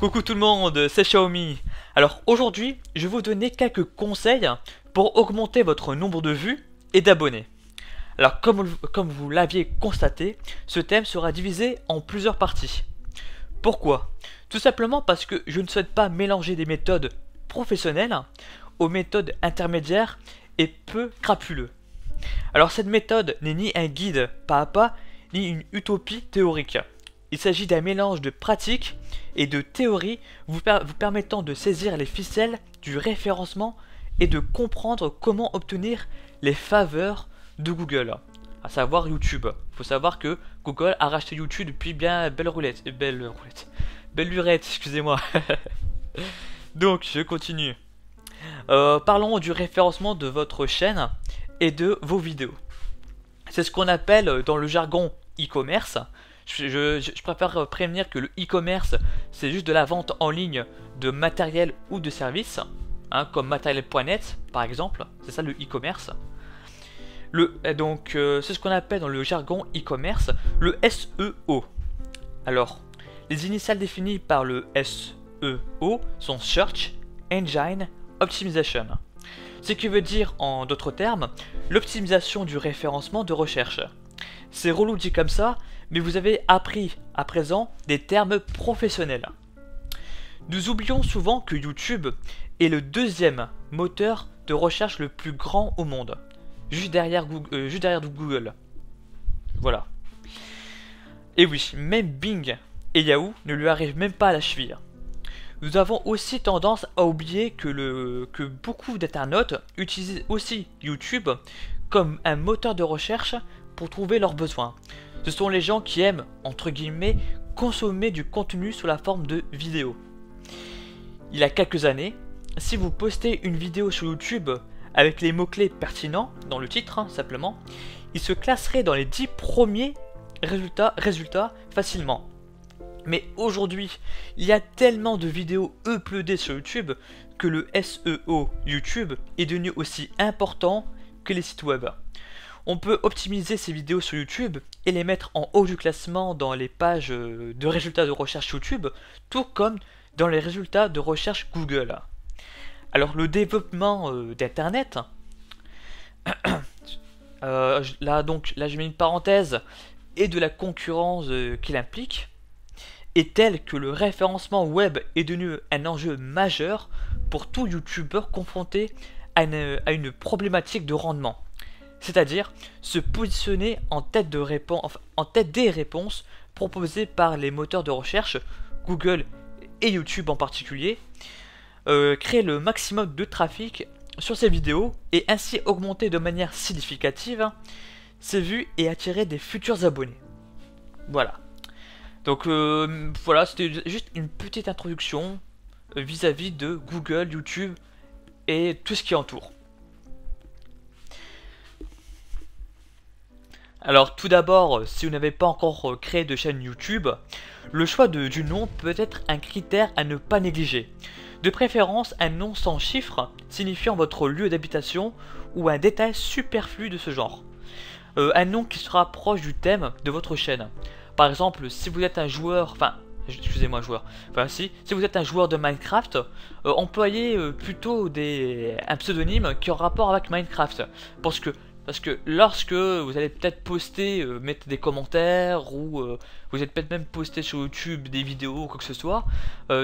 Coucou tout le monde, c'est Xiaomi. Alors aujourd'hui, je vais vous donner quelques conseils pour augmenter votre nombre de vues et d'abonnés. Alors comme vous l'aviez constaté, ce thème sera divisé en plusieurs parties. Pourquoi? Tout simplement parce que je ne souhaite pas mélanger des méthodes professionnelles aux méthodes intermédiaires et peu crapuleux. Alors cette méthode n'est ni un guide pas à pas, ni une utopie théorique. Il s'agit d'un mélange de pratique et de théorie vous permettant de saisir les ficelles du référencement et de comprendre comment obtenir les faveurs de Google, à savoir YouTube. Il faut savoir que Google a racheté YouTube depuis bien belle lurette, excusez-moi. Donc je continue. Parlons du référencement de votre chaîne et de vos vidéos. C'est ce qu'on appelle dans le jargon e-commerce. Je préfère prévenir que le e-commerce, c'est juste de la vente en ligne de matériel ou de services, comme matériel.net par exemple, c'est ça le e-commerce. C'est ce qu'on appelle dans le jargon e-commerce le SEO. Alors, les initiales définies par le SEO sont Search Engine Optimization. Ce qui veut dire en d'autres termes, l'optimisation du référencement de recherche. C'est relou dit comme ça, mais vous avez appris à présent des termes professionnels. Nous oublions souvent que YouTube est le deuxième moteur de recherche le plus grand au monde, juste derrière Google. Voilà. Et oui, même Bing et Yahoo ne lui arrivent même pas à la cheville. Nous avons aussi tendance à oublier que beaucoup d'internautes utilisent aussi YouTube comme un moteur de recherche pour trouver leurs besoins. Ce sont les gens qui aiment, entre guillemets, consommer du contenu sous la forme de vidéos. Il y a quelques années, si vous postez une vidéo sur YouTube avec les mots-clés pertinents, dans le titre simplement, il se classerait dans les 10 premiers résultats facilement. Mais aujourd'hui, il y a tellement de vidéos uploadées sur YouTube que le SEO YouTube est devenu aussi important que les sites web. On peut optimiser ces vidéos sur YouTube et les mettre en haut du classement dans les pages de résultats de recherche YouTube, tout comme dans les résultats de recherche Google. Alors le développement d'Internet, là je mets une parenthèse, et de la concurrence qu'il implique, est tel que le référencement web est devenu un enjeu majeur pour tout YouTuber confronté à une problématique de rendement. C'est-à-dire se positionner en tête des réponses proposées par les moteurs de recherche, Google et YouTube en particulier, créer le maximum de trafic sur ces vidéos et ainsi augmenter de manière significative ses vues et attirer des futurs abonnés. Voilà. Donc voilà, c'était juste une petite introduction vis-à-vis de Google, YouTube et tout ce qui entoure. Alors tout d'abord, si vous n'avez pas encore créé de chaîne YouTube, le choix du nom peut être un critère à ne pas négliger. De préférence, un nom sans chiffre signifiant votre lieu d'habitation ou un détail superflu de ce genre. Un nom qui sera proche du thème de votre chaîne. Par exemple, si vous êtes un joueur, si vous êtes un joueur de Minecraft, employez plutôt un pseudonyme qui aura rapport avec Minecraft. Parce que lorsque vous allez peut-être poster, mettre des commentaires ou vous allez peut-être même poster sur YouTube des vidéos ou quoi que ce soit,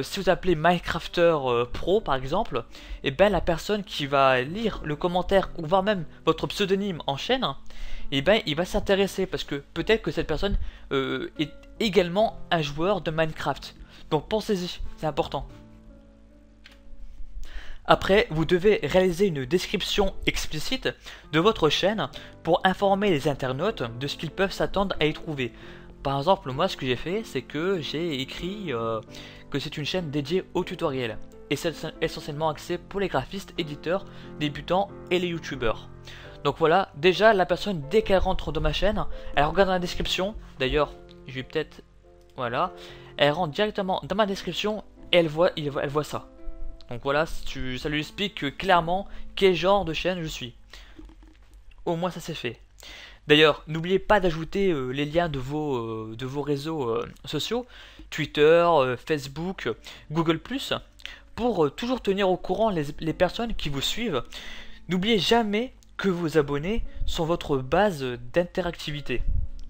si vous appelez Minecrafter Pro par exemple, et ben la personne qui va lire le commentaire ou voir même votre pseudonyme en chaîne, et ben il va s'intéresser parce que peut-être que cette personne est également un joueur de Minecraft. Donc pensez-y, c'est important. Après, vous devez réaliser une description explicite de votre chaîne pour informer les internautes de ce qu'ils peuvent s'attendre à y trouver. Par exemple, moi ce que j'ai fait, c'est que j'ai écrit que c'est une chaîne dédiée aux tutoriels. Et c'est essentiellement axé pour les graphistes, éditeurs, débutants et les youtubeurs. Donc voilà, déjà la personne dès qu'elle rentre dans ma chaîne, elle regarde dans la description. D'ailleurs, je vais peut-être... Voilà. Elle rentre directement dans ma description et elle voit ça. Donc voilà, ça lui explique clairement quel genre de chaîne je suis. Au moins ça c'est fait. D'ailleurs, n'oubliez pas d'ajouter les liens de vos réseaux sociaux, Twitter, Facebook, Google+, pour toujours tenir au courant les personnes qui vous suivent. N'oubliez jamais que vos abonnés sont votre base d'interactivité.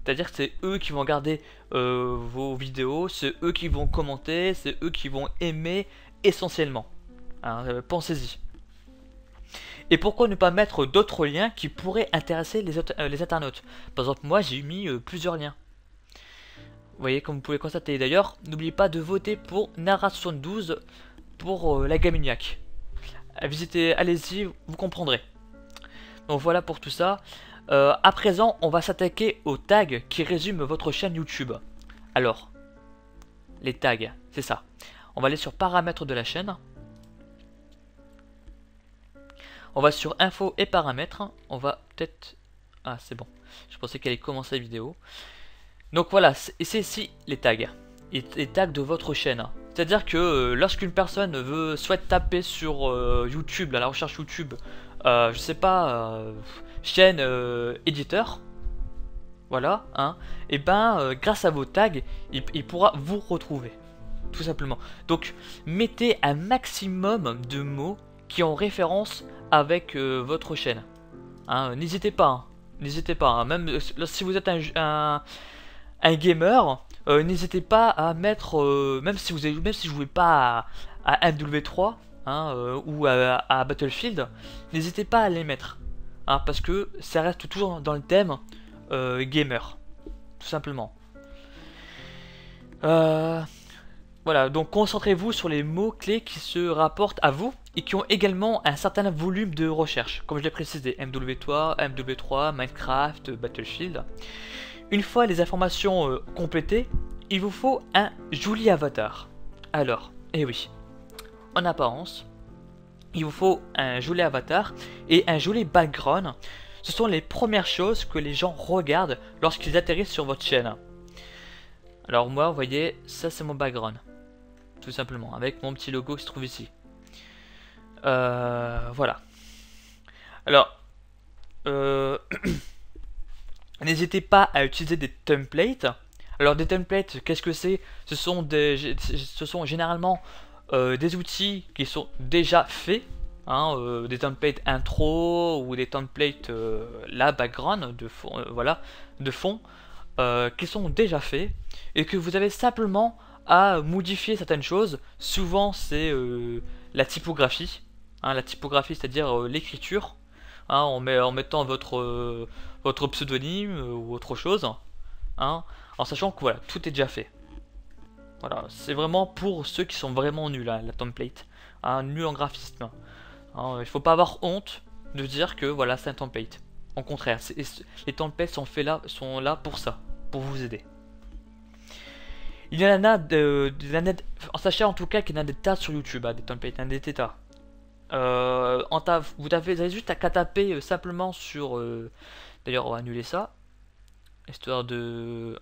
C'est-à-dire que c'est eux qui vont regarder vos vidéos, c'est eux qui vont commenter, c'est eux qui vont aimer essentiellement. Hein, pensez-y. Et pourquoi ne pas mettre d'autres liens qui pourraient intéresser les internautes? Par exemple, moi j'ai mis plusieurs liens. Vous voyez, comme vous pouvez constater. D'ailleurs, n'oubliez pas de voter pour Nara72 pour la Gaminiac. Visitez, allez-y, vous comprendrez. Donc voilà pour tout ça. À présent, on va s'attaquer aux tags qui résument votre chaîne YouTube. Alors, les tags, c'est ça. On va aller sur paramètres de la chaîne. On va sur info et paramètres. On va peut-être... Ah, c'est bon. Je pensais qu'elle allait commencer la vidéo. Donc voilà, c'est ici les tags. Les tags de votre chaîne. C'est-à-dire que lorsqu'une personne souhaite taper sur YouTube, à la recherche YouTube, je sais pas, chaîne éditeur, voilà, hein, et ben grâce à vos tags, il pourra vous retrouver, tout simplement. Donc mettez un maximum de mots qui ont référence avec votre chaîne. Hein, n'hésitez pas, hein, même si vous êtes un gamer, n'hésitez pas à mettre, même si vous jouez pas à MW3 hein, ou à Battlefield, n'hésitez pas à les mettre, hein, parce que ça reste toujours dans le thème gamer, tout simplement. Voilà, donc concentrez-vous sur les mots-clés qui se rapportent à vous et qui ont également un certain volume de recherche, comme je l'ai précisé, MW3, Minecraft, Battlefield. Une fois les informations complétées, il vous faut un joli avatar. Alors, eh oui, en apparence, il vous faut un joli avatar et un joli background. Ce sont les premières choses que les gens regardent lorsqu'ils atterrissent sur votre chaîne. Alors moi, vous voyez, ça c'est mon background. Tout simplement, avec mon petit logo qui se trouve ici. Voilà. Alors, n'hésitez pas à utiliser des templates. Alors des templates, qu'est-ce que c'est? Ce sont généralement des outils qui sont déjà faits. Hein, des templates intro ou des templates background de fond, voilà, de fond, qui sont déjà faits et que vous avez simplement à modifier certaines choses. Souvent c'est la typographie, hein, c'est-à-dire l'écriture, hein, en mettant votre pseudonyme ou autre chose, hein, en sachant que voilà, tout est déjà fait. Voilà, c'est vraiment pour ceux qui sont vraiment nuls, hein, la template, hein, nuls en graphisme. Hein, il ne faut pas avoir honte de dire que voilà, c'est un template. Au contraire, les templates sont là pour ça, pour vous aider. Il y en a sachez en tout cas qu'il y en a des tas sur YouTube, hein, des templates, hein, des tas. Vous avez juste qu'à taper simplement sur... D'ailleurs, on va annuler ça, histoire de...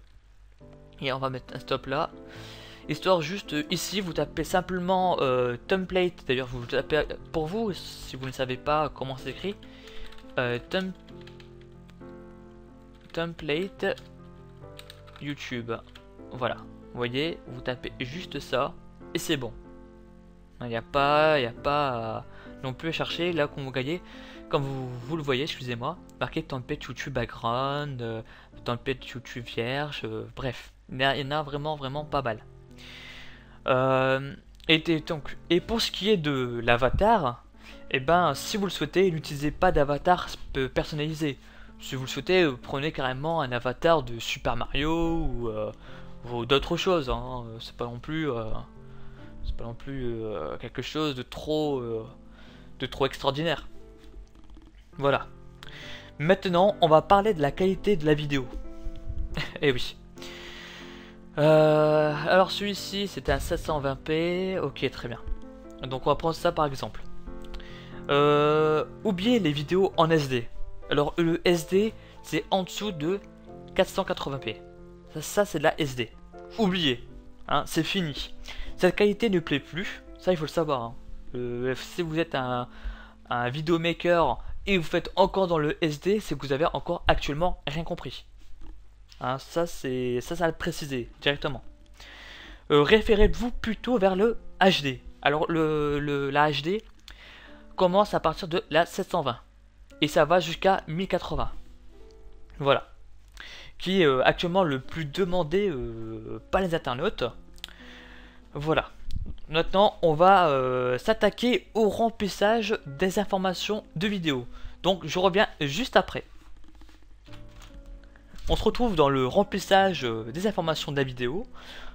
Et on va mettre un stop là. Histoire juste ici, vous tapez simplement template. D'ailleurs, vous tapez pour vous, si vous ne savez pas comment c'est écrit, template YouTube. Voilà. Vous voyez, vous tapez juste ça et c'est bon. Il n'y a pas non plus à chercher. Là, qu'on vous voyez, comme vous le voyez, excusez-moi, marqué template YouTube background, template YouTube vierge, bref, il y en a vraiment pas mal. Et pour ce qui est de l'avatar, et ben si vous le souhaitez, n'utilisez pas d'avatar personnalisé. Si vous le souhaitez, prenez carrément un avatar de Super Mario ou d'autres choses. Hein. C'est pas non plus quelque chose de trop extraordinaire. Voilà. Maintenant, on va parler de la qualité de la vidéo. Eh oui. Alors celui-ci c'était un 720p, ok très bien. Donc on va prendre ça par exemple. Oubliez les vidéos en SD. Alors le SD c'est en dessous de 480p. Ça c'est de la SD. Oubliez, hein, c'est fini. Cette qualité ne plaît plus, ça il faut le savoir. Hein. Si vous êtes un vidéomaker et vous faites encore dans le SD, c'est que vous avez encore actuellement rien compris. Hein, ça le préciser directement. Référez-vous plutôt vers le HD. Alors la HD commence à partir de la 720 et ça va jusqu'à 1080. Voilà. Qui est actuellement le plus demandé par les internautes. Voilà. Maintenant, on va s'attaquer au remplissage des informations de vidéo. Donc, je reviens juste après. On se retrouve dans le remplissage des informations de la vidéo,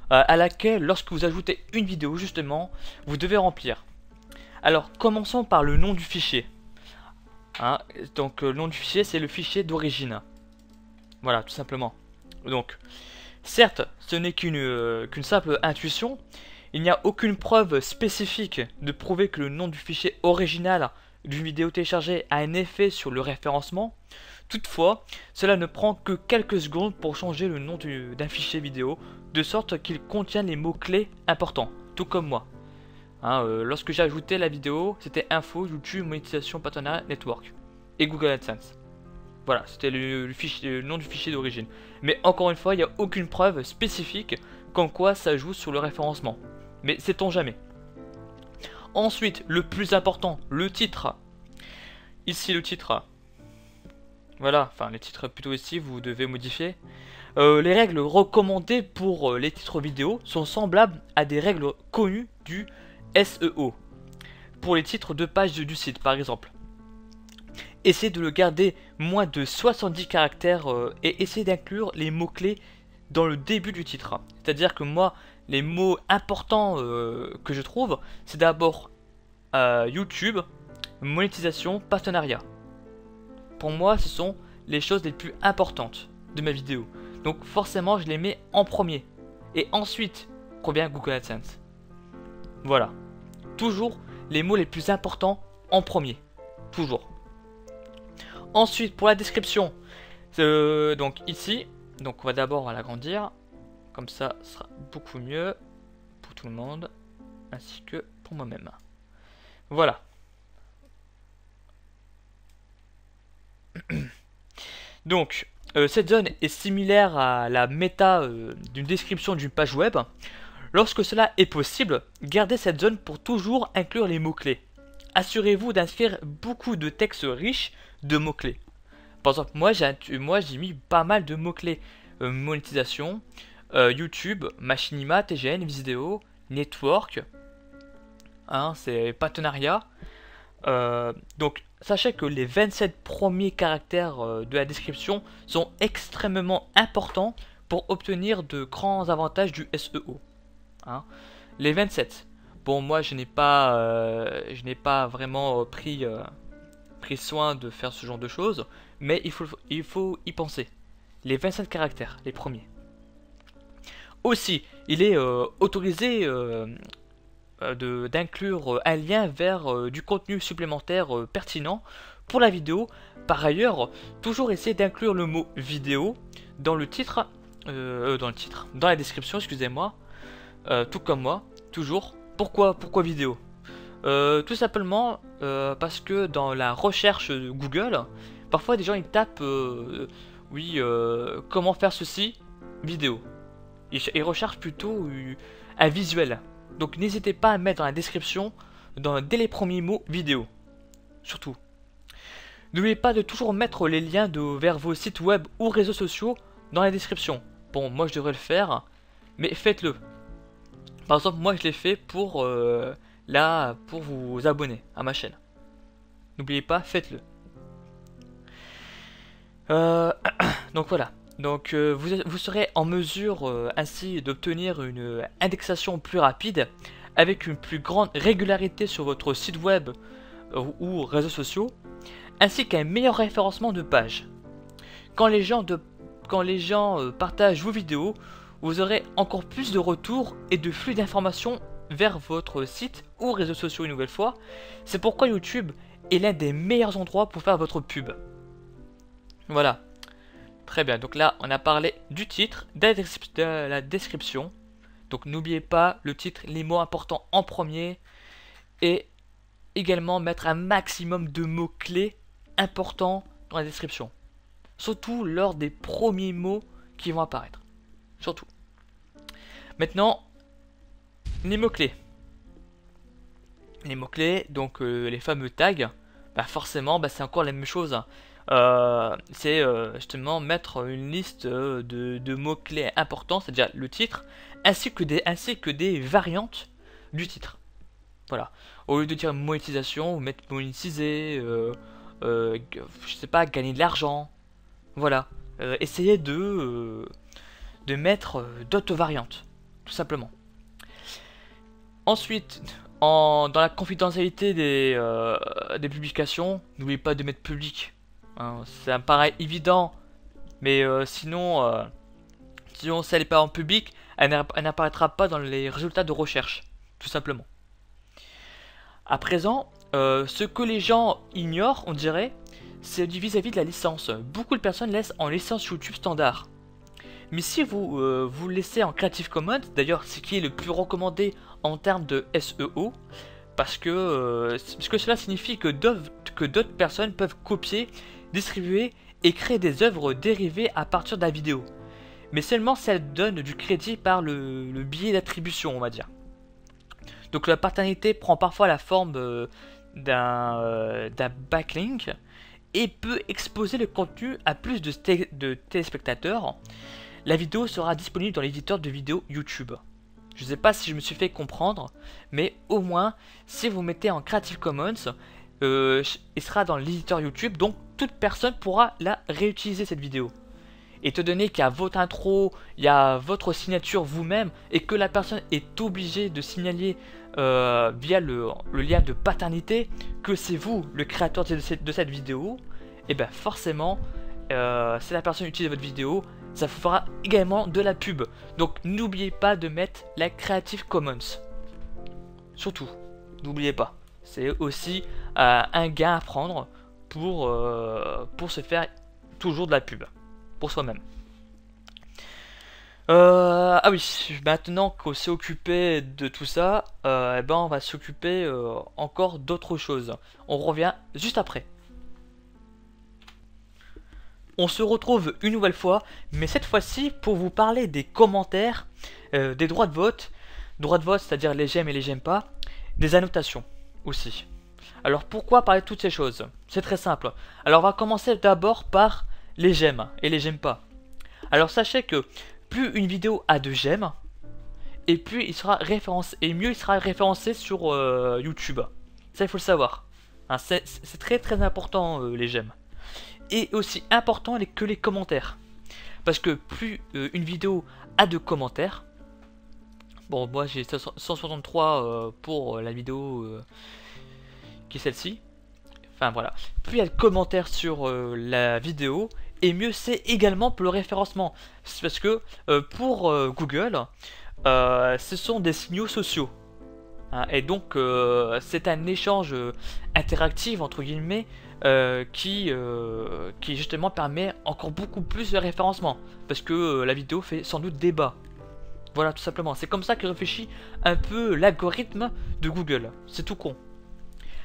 à laquelle, lorsque vous ajoutez une vidéo, justement, vous devez remplir. Alors, commençons par le nom du fichier. Hein, donc, le nom du fichier, c'est le fichier d'origine. Voilà, tout simplement. Donc, certes, ce n'est qu'une simple intuition. Il n'y a aucune preuve spécifique de prouver que le nom du fichier original d'une vidéo téléchargée a un effet sur le référencement. Toutefois, cela ne prend que quelques secondes pour changer le nom d'un fichier vidéo, de sorte qu'il contient les mots-clés importants, tout comme moi. Hein, lorsque j'ai ajouté la vidéo, c'était info, YouTube, monétisation, partenariat, network et Google AdSense. Voilà, c'était le nom du fichier d'origine. Mais encore une fois, il n'y a aucune preuve spécifique comme quoi ça joue sur le référencement. Mais sait-on jamais. Ensuite, le plus important, le titre. Ici, le titre. Voilà, enfin, les titres plutôt ici, vous devez modifier. Les règles recommandées pour les titres vidéo sont semblables à des règles connues du SEO. Pour les titres de page du site, par exemple. Essayez de le garder moins de 70 caractères et essayez d'inclure les mots-clés dans le début du titre. C'est-à-dire que moi, les mots importants que je trouve, c'est d'abord YouTube, monétisation, partenariat. Pour moi, ce sont les choses les plus importantes de ma vidéo. Donc forcément, je les mets en premier. Et ensuite, provient Google AdSense. Voilà. Toujours les mots les plus importants en premier. Toujours. Ensuite, pour la description, donc ici, donc on va d'abord l'agrandir. Comme ça, ce sera beaucoup mieux pour tout le monde, ainsi que pour moi-même. Voilà. Donc, cette zone est similaire à la méta d'une description d'une page web. Lorsque cela est possible, gardez cette zone pour toujours inclure les mots-clés. Assurez-vous d'inscrire beaucoup de textes riches de mots-clés. Par exemple, moi j'ai mis pas mal de mots-clés. Monétisation, YouTube, Machinima, TGN, vidéo, network, hein, c'est partenariat. Donc sachez que les 27 premiers caractères de la description sont extrêmement importants pour obtenir de grands avantages du SEO. Hein. Les 27. Bon, moi je n'ai pas vraiment pris soin de faire ce genre de choses, mais il faut y penser. Les 27 caractères, les premiers. Aussi, il est autorisé d'inclure un lien vers du contenu supplémentaire pertinent pour la vidéo. Par ailleurs, toujours essayer d'inclure le mot vidéo dans le titre, dans la description, excusez-moi, tout comme moi, toujours. Pourquoi vidéo? Tout simplement parce que dans la recherche Google, parfois des gens ils tapent comment faire ceci, vidéo. Ils recherchent plutôt un visuel. Donc n'hésitez pas à mettre dans la description, dès les premiers mots, vidéo. Surtout. N'oubliez pas de toujours mettre les liens vers vos sites web ou réseaux sociaux dans la description. Bon, moi je devrais le faire, mais faites-le. Par exemple, moi je l'ai fait pour vous abonner à ma chaîne. N'oubliez pas, faites-le. Donc voilà. Donc vous serez en mesure ainsi d'obtenir une indexation plus rapide avec une plus grande régularité sur votre site web ou réseaux sociaux, ainsi qu'un meilleur référencement de pages. Quand les gens partagent vos vidéos, vous aurez encore plus de retours et de flux d'informations vers votre site ou réseaux sociaux une nouvelle fois. C'est pourquoi YouTube est l'un des meilleurs endroits pour faire votre pub. Voilà. Très bien, donc là on a parlé du titre, de la description. Donc n'oubliez pas le titre, les mots importants en premier. Et également mettre un maximum de mots-clés importants dans la description. Surtout lors des premiers mots qui vont apparaître. Surtout. Maintenant, les mots-clés. Les mots-clés, donc les fameux tags, bah forcément, bah c'est encore la même chose. C'est justement mettre une liste de mots-clés importants, c'est-à-dire le titre, ainsi que des variantes du titre. Voilà. Au lieu de dire monétisation, vous mettez monétiser, je sais pas, gagner de l'argent. Voilà. Essayez de mettre d'autres variantes, tout simplement. Ensuite, dans la confidentialité des publications, n'oubliez pas de mettre public. Hein, ça me paraît évident, mais sinon, si elle n'est pas en public, elle n'apparaîtra pas dans les résultats de recherche, tout simplement. À présent, ce que les gens ignorent, on dirait, c'est vis-à-vis de la licence. Beaucoup de personnes laissent en licence YouTube standard. Mais si vous vous laissez en Creative Commons, d'ailleurs ce qui est le plus recommandé en termes de SEO, parce que cela signifie que d'autres personnes peuvent copier, distribuer et créer des œuvres dérivées à partir de la vidéo. Mais seulement si elles donnent du crédit par le biais d'attribution, on va dire. Donc la paternité prend parfois la forme d'un backlink et peut exposer le contenu à plus de téléspectateurs. La vidéo sera disponible dans l'éditeur de vidéos YouTube. Je ne sais pas si je me suis fait comprendre, mais au moins, si vous mettez en Creative Commons, il sera dans l'éditeur YouTube, donc toute personne pourra la réutiliser cette vidéo. Étant donné qu'il y a votre intro, il y a votre signature vous-même, et que la personne est obligée de signaler via le lien de paternité que c'est vous le créateur de cette vidéo, et bien forcément, si la personne utilise votre vidéo, ça vous fera également de la pub. Donc n'oubliez pas de mettre la Creative Commons. Surtout, n'oubliez pas. C'est aussi un gain à prendre pour se faire toujours de la pub. Pour soi-même. Ah oui, maintenant qu'on s'est occupé de tout ça, eh ben on va s'occuper encore d'autres choses. On revient juste après. On se retrouve une nouvelle fois, mais cette fois-ci pour vous parler des commentaires, des droits de vote. Droits de vote, c'est-à-dire les j'aime et les j'aime pas. Des annotations aussi. Alors pourquoi parler de toutes ces choses? C'est très simple. Alors on va commencer d'abord par les j'aime et les j'aime pas. Alors sachez que plus une vidéo a de j'aime, et plus il sera référencé, et mieux il sera référencé sur YouTube. Ça il faut le savoir. Hein, c'est très très important les j'aime. Et aussi important que les commentaires. Parce que plus une vidéo a de commentaires, bon moi j'ai 163 pour la vidéo qui est celle-ci. Enfin voilà, plus il y a de commentaires sur la vidéo, et mieux c'est également pour le référencement. C'est parce que pour Google, ce sont des signaux sociaux. Hein, et donc c'est un échange interactif entre guillemets qui justement permet encore beaucoup plus de référencement. Parce que la vidéo fait sans doute débat. Voilà tout simplement, c'est comme ça que réfléchit un peu l'algorithme de Google. C'est tout con.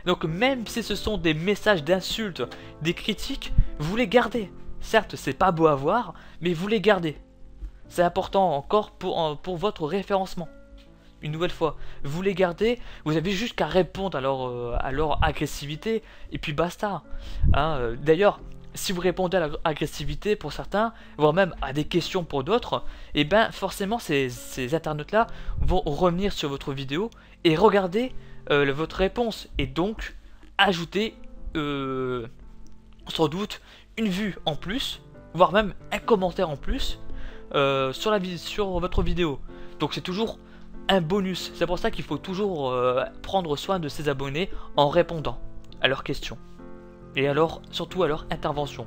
Donc même si ce sont des messages d'insultes, des critiques, vous les gardez. Certes, c'est pas beau à voir, mais vous les gardez. C'est important encore pour votre référencement. Une nouvelle fois, vous les gardez, vous avez juste qu'à répondre à leur agressivité, et puis basta. Hein, d'ailleurs, si vous répondez à l'agressivité pour certains, voire même à des questions pour d'autres, et ben forcément ces internautes-là vont revenir sur votre vidéo et regarder votre réponse, et donc ajouter sans doute une vue en plus, voire même un commentaire en plus sur votre vidéo. Donc c'est toujours un bonus. C'est pour ça qu'il faut toujours prendre soin de ses abonnés en répondant à leurs questions. Et alors, surtout à leurs interventions.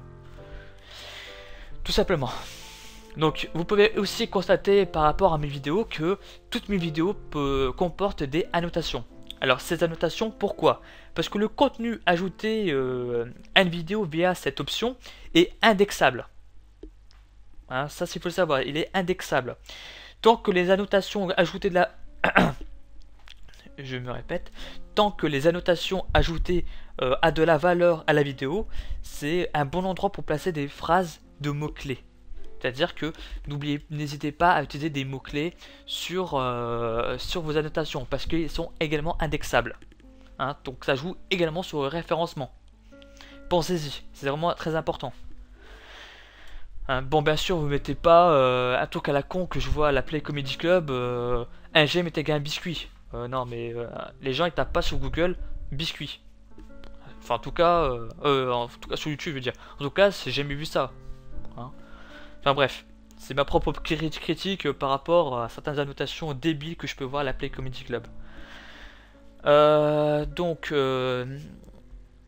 Tout simplement. Donc vous pouvez aussi constater par rapport à mes vidéos que toutes mes vidéos comportent des annotations. Alors ces annotations, pourquoi? Parce que le contenu ajouté à une vidéo via cette option est indexable. Hein, ça il faut le savoir, il est indexable. Tant que les annotations ajoutées de la... je me répète, tant que les annotations ajoutées a de la valeur à la vidéo, c'est un bon endroit pour placer des phrases de mots-clés. C'est-à-dire que n'hésitez pas à utiliser des mots-clés sur vos annotations, parce qu'ils sont également indexables. Hein, donc ça joue également sur le référencement. Pensez-y, c'est vraiment très important. Hein, bon, bien sûr, vous mettez pas un truc à la con que je vois à la Play Comedy Club, un j'aime est égal à un biscuit. Non, mais les gens ils tapent pas sur Google biscuit. Enfin, en tout cas sur YouTube, je veux dire. En tout cas, j'ai jamais vu ça. Hein. Enfin bref, c'est ma propre critique par rapport à certaines annotations débiles que je peux voir à la Play Comedy Club.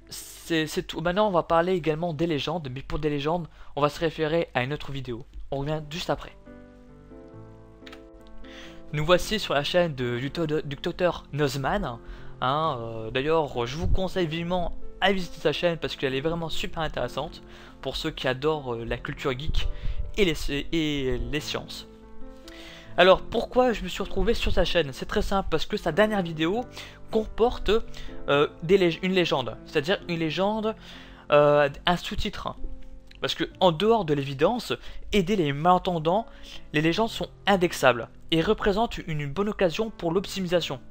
C'est tout. Maintenant, on va parler également des légendes, mais pour des légendes, on va se référer à une autre vidéo. On revient juste après. Nous voici sur la chaîne du docteur Nozman. Hein, d'ailleurs, je vous conseille vivement à visiter sa chaîne parce qu'elle est vraiment super intéressante pour ceux qui adorent la culture geek et les sciences. Alors, pourquoi je me suis retrouvé sur sa chaîne? C'est très simple, parce que sa dernière vidéo comporte une légende. C'est-à-dire une légende, un sous-titre. Parce que en dehors de l'évidence, aider les malentendants, les légendes sont indexables et représentent une bonne occasion pour l'optimisation.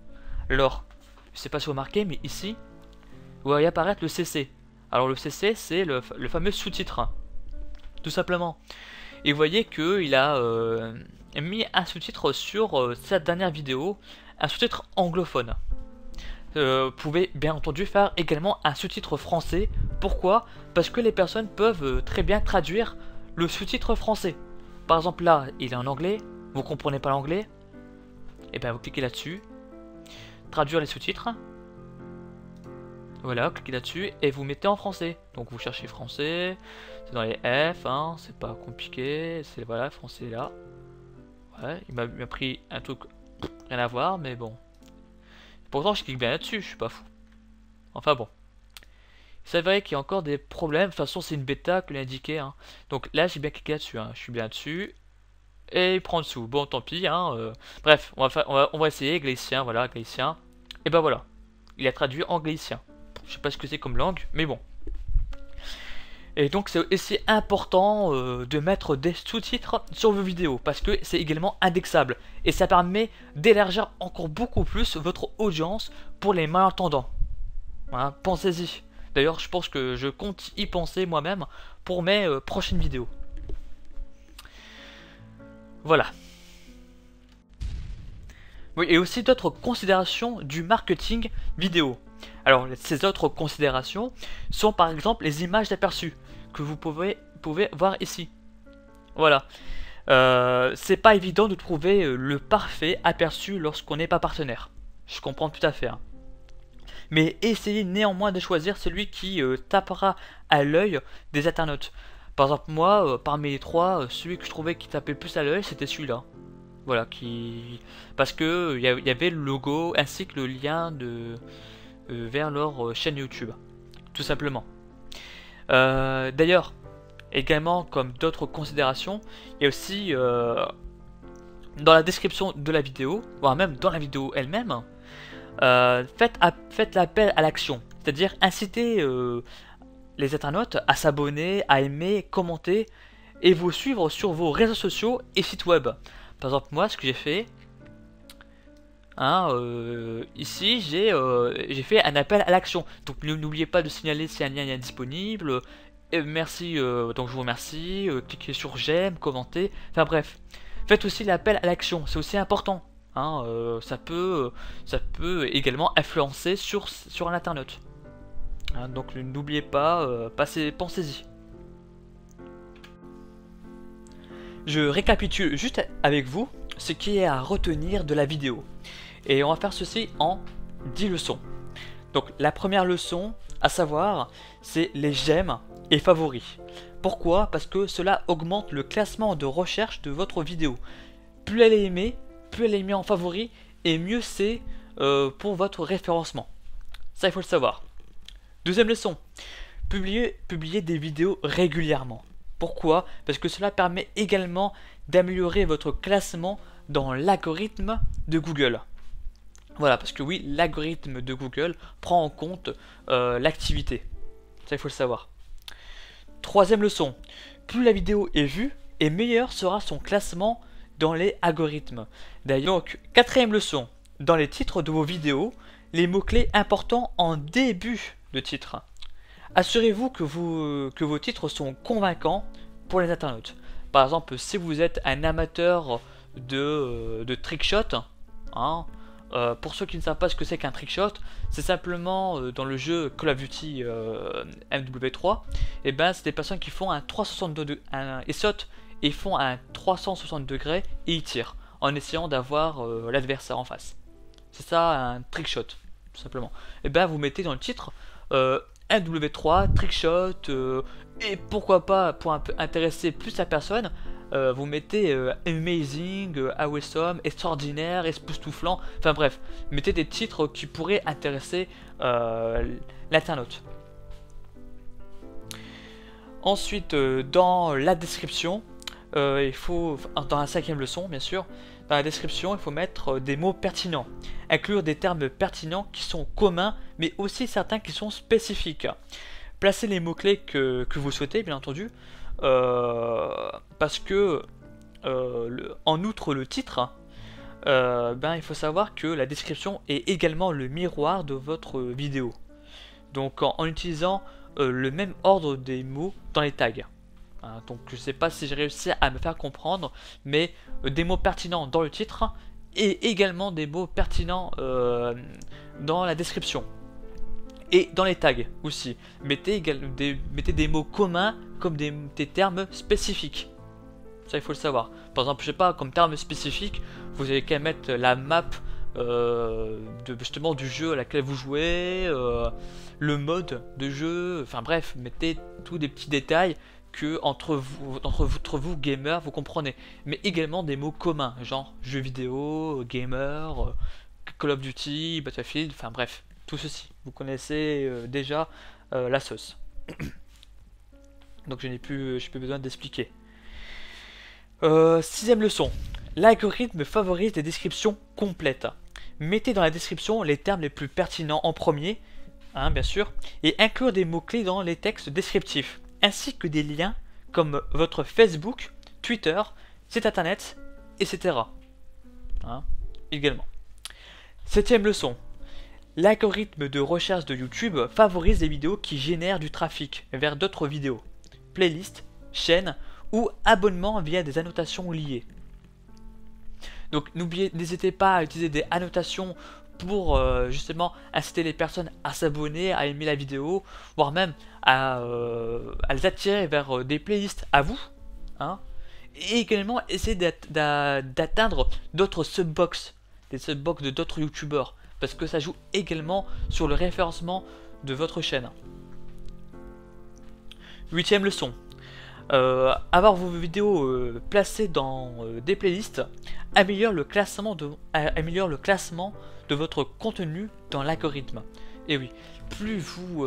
Alors, je sais pas si vous remarquez, mais ici, vous voyez apparaître le CC. Alors le CC, c'est le fameux sous-titre, tout simplement. Et vous voyez qu'il a mis un sous-titre sur cette dernière vidéo, un sous-titre anglophone. Vous pouvez bien entendu faire également un sous-titre français. Pourquoi? Parce que les personnes peuvent très bien traduire le sous-titre français. Par exemple là, il est en anglais, vous comprenez pas l'anglais, et bien vous cliquez là-dessus, traduire les sous-titres. Voilà, cliquez là-dessus et vous mettez en français. Donc vous cherchez français, c'est dans les F, hein, c'est pas compliqué, c'est voilà, français là. Ouais, il m'a pris un truc rien à voir, mais bon. Pourtant je clique bien là-dessus, je suis pas fou. Enfin bon. C'est vrai qu'il y a encore des problèmes, de toute façon c'est une bêta que l'indiqué. Hein. Donc là j'ai bien cliqué là-dessus, hein. Je suis bien dessus. Et il prend en dessous, bon tant pis. Hein, bref, on va essayer, galicien, voilà, galicien. Et ben voilà, il a traduit en galicien. Je sais pas ce que c'est comme langue, mais bon. Et donc c'est aussi important de mettre des sous-titres sur vos vidéos parce que c'est également indexable et ça permet d'élargir encore beaucoup plus votre audience pour les malentendants. Hein, pensez-y. D'ailleurs, je pense que je compte y penser moi-même pour mes prochaines vidéos. Voilà. Oui, et aussi d'autres considérations du marketing vidéo. Alors, ces autres considérations sont par exemple les images d'aperçu que vous pouvez voir ici. Voilà. C'est pas évident de trouver le parfait aperçu lorsqu'on n'est pas partenaire. Je comprends tout à fait. Hein. Mais essayez néanmoins de choisir celui qui tapera à l'œil des internautes. Par exemple, moi, parmi les trois, celui que je trouvais qui tapait le plus à l'œil, c'était celui-là. Voilà, parce que il y avait le logo ainsi que le lien vers leur chaîne YouTube, tout simplement. D'ailleurs, également comme d'autres considérations, il y a aussi dans la description de la vidéo, voire même dans la vidéo elle-même, faites l'appel à l'action, c'est-à-dire inciter les internautes à s'abonner, à aimer, commenter et vous suivre sur vos réseaux sociaux et sites web. Par exemple, moi, ce que j'ai fait, hein, ici, j'ai fait un appel à l'action. Donc, n'oubliez pas de signaler si un lien est disponible. Merci, donc je vous remercie. Cliquez sur j'aime, commentez. Enfin bref, faites aussi l'appel à l'action. C'est aussi important. Hein, ça peut également influencer sur un internaute. Hein, donc, n'oubliez pas, pensez-y. Je récapitule juste avec vous ce qui est à retenir de la vidéo. Et on va faire ceci en 10 leçons. Donc la première leçon, à savoir, c'est les j'aime et favoris. Pourquoi? Parce que cela augmente le classement de recherche de votre vidéo. Plus elle est aimée, plus elle est mise en favori, et mieux c'est pour votre référencement. Ça, il faut le savoir. Deuxième leçon, publier des vidéos régulièrement. Pourquoi? Parce que cela permet également d'améliorer votre classement dans l'algorithme de Google. Voilà, parce que oui, l'algorithme de Google prend en compte l'activité. Ça, il faut le savoir. Troisième leçon, plus la vidéo est vue, et meilleur sera son classement dans les algorithmes. D'ailleurs, donc, quatrième leçon, dans les titres de vos vidéos, les mots-clés importants en début de titre. Assurez-vous que vos titres sont convaincants pour les internautes. Par exemple, si vous êtes un amateur de trickshot, hein, pour ceux qui ne savent pas ce que c'est qu'un trickshot, c'est simplement dans le jeu Call of Duty MW3, et ben c'est des personnes qui font un 360 ils sautent et font un 360 degrés et ils tirent en essayant d'avoir l'adversaire en face. C'est ça un trickshot, tout simplement. Et ben vous mettez dans le titre MW3 trickshot et pourquoi pas pour un peu intéresser plus la personne. Vous mettez amazing, awesome, extraordinaire, époustouflant, enfin bref, mettez des titres qui pourraient intéresser l'internaute. Ensuite, dans la description, il faut, dans la cinquième leçon bien sûr, dans la description il faut mettre des mots pertinents, inclure des termes pertinents qui sont communs, mais aussi certains qui sont spécifiques. Placez les mots-clés que vous souhaitez, bien entendu, parce que en outre le titre, il faut savoir que la description est également le miroir de votre vidéo. Donc en utilisant le même ordre des mots dans les tags. Donc je ne sais pas si j'ai réussi à me faire comprendre, mais des mots pertinents dans le titre et également des mots pertinents dans la description. Et dans les tags aussi, mettez des mots communs comme des termes spécifiques. Ça il faut le savoir. Par exemple, je sais pas, comme terme spécifique, vous avez qu'à mettre la map justement du jeu à laquelle vous jouez, le mode de jeu, enfin bref, mettez tous des petits détails que entre vous gamers vous comprenez. Mais également des mots communs, genre jeux vidéo, gamer, Call of Duty, Battlefield, enfin bref. Tout ceci, vous connaissez déjà la sauce. Donc je n'ai plus besoin d'expliquer. Sixième leçon. L'algorithme favorise des descriptions complètes. Mettez dans la description les termes les plus pertinents en premier, hein, bien sûr, et inclure des mots-clés dans les textes descriptifs, ainsi que des liens comme votre Facebook, Twitter, site internet, etc. Hein, également. Septième leçon. L'algorithme de recherche de YouTube favorise les vidéos qui génèrent du trafic vers d'autres vidéos, playlists, chaînes ou abonnements via des annotations liées. Donc n'hésitez pas à utiliser des annotations pour justement inciter les personnes à s'abonner, à aimer la vidéo, voire même à les attirer vers des playlists à vous. Hein, et également essayer d'atteindre d'autres subbox, des subbox de d'autres youtubeurs. Parce que ça joue également sur le référencement de votre chaîne. Huitième leçon. Avoir vos vidéos placées dans des playlists améliore le classement de votre contenu dans l'algorithme. Et oui, plus vous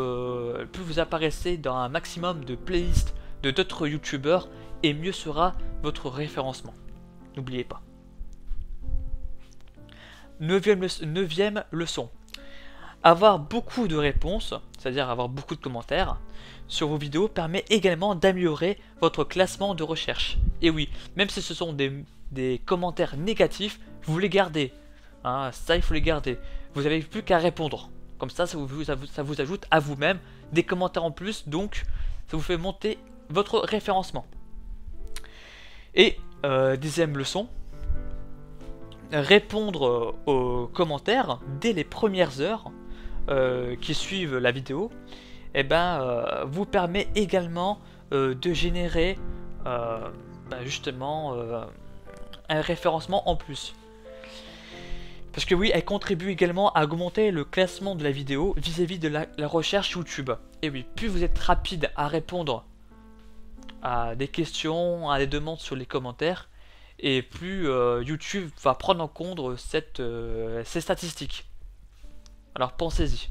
apparaissez dans un maximum de playlists de d'autres youtubeurs, et mieux sera votre référencement. N'oubliez pas. Neuvième leçon. Avoir beaucoup de réponses, c'est-à-dire avoir beaucoup de commentaires sur vos vidéos, permet également d'améliorer votre classement de recherche. Et oui, même si ce sont des commentaires négatifs, vous les gardez. Hein, ça, il faut les garder. Vous n'avez plus qu'à répondre. Comme ça, ça vous ajoute à vous-même des commentaires en plus, donc ça vous fait monter votre référencement. Et dixième leçon. Répondre aux commentaires dès les premières heures qui suivent la vidéo, vous permet également de générer justement un référencement en plus. Parce que oui, elle contribue également à augmenter le classement de la vidéo vis-à-vis de la recherche YouTube. Et oui, plus vous êtes rapide à répondre à des questions, à des demandes sur les commentaires, et plus YouTube va prendre en compte ces statistiques. Alors pensez-y.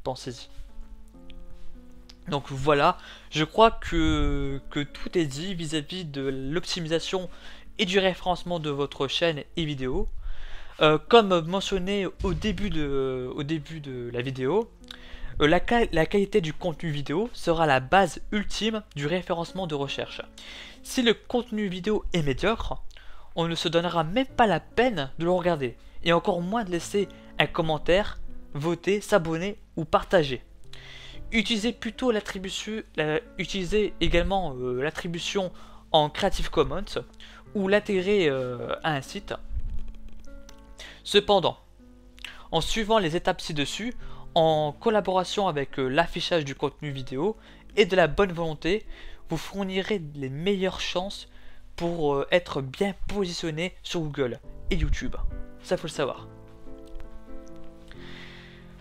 Pensez-y. Donc voilà, je crois que tout est dit vis-à-vis de l'optimisation et du référencement de votre chaîne et vidéo. Comme mentionné au début de la vidéo, la qualité du contenu vidéo sera la base ultime du référencement de recherche. Si le contenu vidéo est médiocre, on ne se donnera même pas la peine de le regarder, et encore moins de laisser un commentaire, voter, s'abonner ou partager. Utilisez plutôt utilisez également l'attribution en Creative Commons ou l'intégrer à un site. Cependant, en suivant les étapes ci-dessus, en collaboration avec l'affichage du contenu vidéo et de la bonne volonté, vous fournirez les meilleures chances pour être bien positionné sur Google et YouTube. Ça, faut le savoir.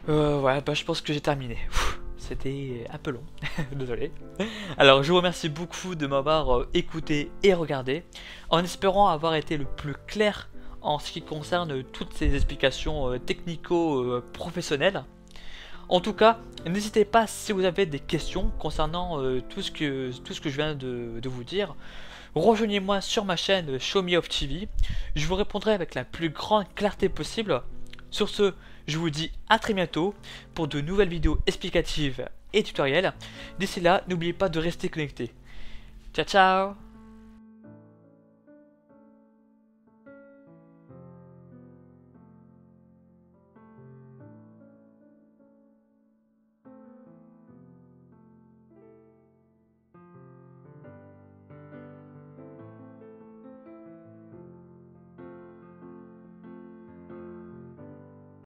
Ouais, je pense que j'ai terminé. C'était un peu long, désolé. Alors, je vous remercie beaucoup de m'avoir écouté et regardé, en espérant avoir été le plus clair en ce qui concerne toutes ces explications technico-professionnelles. En tout cas, n'hésitez pas si vous avez des questions concernant tout ce que je viens de vous dire. Rejoignez-moi sur ma chaîne Show Me Off TV, je vous répondrai avec la plus grande clarté possible. Sur ce, je vous dis à très bientôt pour de nouvelles vidéos explicatives et tutoriels. D'ici là, n'oubliez pas de rester connecté. Ciao ciao.